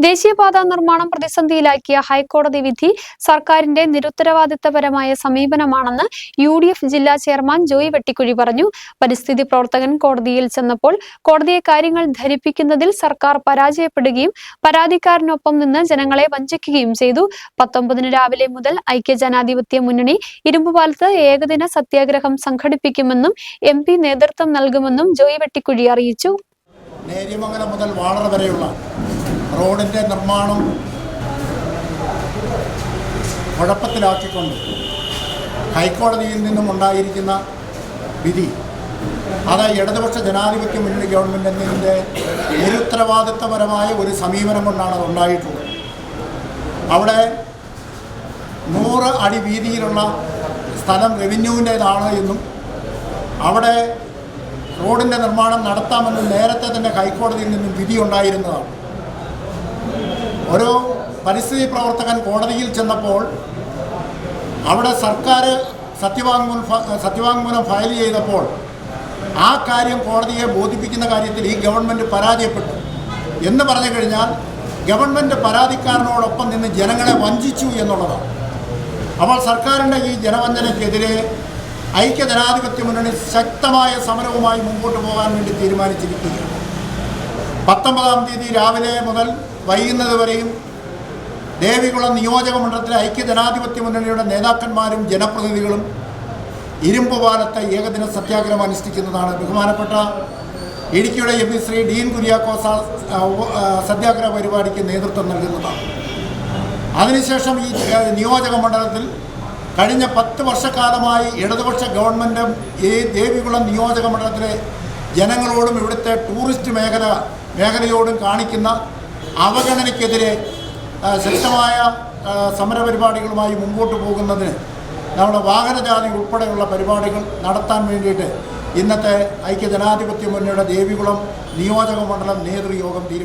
ദേശീയപാത നിർമ്മാണം പ്രതിസന്ധിയിലാക്കിയ ഹൈക്കോടതി വിധി സർക്കാരിന്റെ നിരുത്തരവാദിത്തപരമായ സമീപനമാണെന്ന് UDF ജില്ലാ ചെയർമാൻ ജോയ് വെട്ടിക്കുഴി പറഞ്ഞു. പരിസ്ഥിതി പ്രവർത്തകൻ കോടതിയിൽ ചെന്നപ്പോൾ കോടതിയെ കാര്യങ്ങൾ ധരിപ്പിക്കുന്നതിൽ സർക്കാർ പരാജയപ്പെടുകയും പരാതിക്കാരനൊപ്പം നിന്ന് ജനങ്ങളെ വഞ്ചിക്കുകയും ചെയ്തു. 19 രാവിലെ മുതൽ ഐക്യജനാധിപത്യ മുന്നണി ഇരുമ്പുപാലത്ത് ഏകദിന സത്യാഗ്രഹം സംഘടിപ്പിക്കുമെന്നും MP നേതൃത്വം നൽകുമെന്നും ജോയ് വെട്ടിക്കുഴി അറിയിച്ചു. നേര്യമംഗലം മുതൽ വാളറ വരെയുള്ള റോഡിൻ്റെ നിർമ്മാണം കുഴപ്പത്തിലാക്കിക്കൊണ്ട് ഹൈക്കോടതിയിൽ നിന്നും ഉണ്ടായിരിക്കുന്ന വിധി അത് ഇടതുപക്ഷ ജനാധിപത്യ മുന്നണി ഗവൺമെൻറ്റിൻ്റെ നിരുത്തരവാദിത്തപരമായ ഒരു സമീപനം കൊണ്ടാണ് അത് ഉണ്ടായിട്ടുള്ളത്. അവിടെ 100 അടി വീതിയിലുള്ള സ്ഥലം റവന്യൂവിൻ്റേതാണ് എന്നും അവിടെ റോഡിൻ്റെ നിർമ്മാണം നടത്താമെന്ന് നേരത്തെ തന്നെ ഹൈക്കോടതിയിൽ നിന്നും വിധി ഉണ്ടായിരുന്നതാണ്. ഒരു പരിസ്ഥിതി പ്രവർത്തകൻ കോടതിയിൽ ചെന്നപ്പോൾ അവിടെ സർക്കാർ സത്യവാങ്മൂലം ഫയൽ ചെയ്തപ്പോൾ ആ കാര്യം കോടതിയെ ബോധിപ്പിക്കുന്ന കാര്യത്തിൽ ഈ ഗവൺമെൻറ് പരാജയപ്പെട്ടു എന്ന് പറഞ്ഞു കഴിഞ്ഞാൽ ഗവൺമെൻറ് പരാതിക്കാരനോടൊപ്പം നിന്ന് ജനങ്ങളെ വഞ്ചിച്ചു എന്നുള്ളതാണ്. അപ്പോൾ സർക്കാരിൻ്റെ ഈ ജനവഞ്ചനയ്ക്കെതിരെ ഐക്യജനാധിപത്യ മുന്നണി ശക്തമായ സമരവുമായി മുമ്പോട്ട് പോകാൻ വേണ്ടി തീരുമാനിച്ചിരിക്കുകയാണ്. 19-ാം തീയതി രാവിലെ മുതൽ വൈകുന്നത് വരെയും ദേവികുളം നിയോജക മണ്ഡലത്തിലെ ഐക്യജനാധിപത്യ മുന്നണിയുടെ നേതാക്കന്മാരും ജനപ്രതിനിധികളും ഇരുമ്പുപാലത്തെ ഏകദിന സത്യാഗ്രഹം അനുഷ്ഠിക്കുന്നതാണ്. ബഹുമാനപ്പെട്ട ഇടുക്കിയുടെ MP ശ്രീ ഡീൻ കുര്യാക്കോസ് സത്യാഗ്രഹ പരിപാടിക്ക് നേതൃത്വം നൽകുന്നതാണ്. അതിനുശേഷം ഈ നിയോജക മണ്ഡലത്തിൽ കഴിഞ്ഞ 10 വർഷക്കാലമായി ഇടതുപക്ഷ ഗവൺമെൻറ്റും ഈ ദേവികുളം നിയോജക മണ്ഡലത്തിലെ ജനങ്ങളോടും ഇവിടുത്തെ ടൂറിസ്റ്റ് മേഖലയോടും കാണിക്കുന്ന അവഗണനയ്ക്കെതിരെ ശക്തമായ സമരപരിപാടികളുമായി മുമ്പോട്ട് പോകുന്നതിന് നമ്മുടെ വാഹനജാതി ഉൾപ്പെടെയുള്ള പരിപാടികൾ നടത്താൻ വേണ്ടിയിട്ട് ഇന്നത്തെ ഐക്യജനാധിപത്യ മുന്നണിയുടെ ദേവികുളം നിയോജക മണ്ഡലം നേതൃയോഗം തീരുമാനിച്ചു.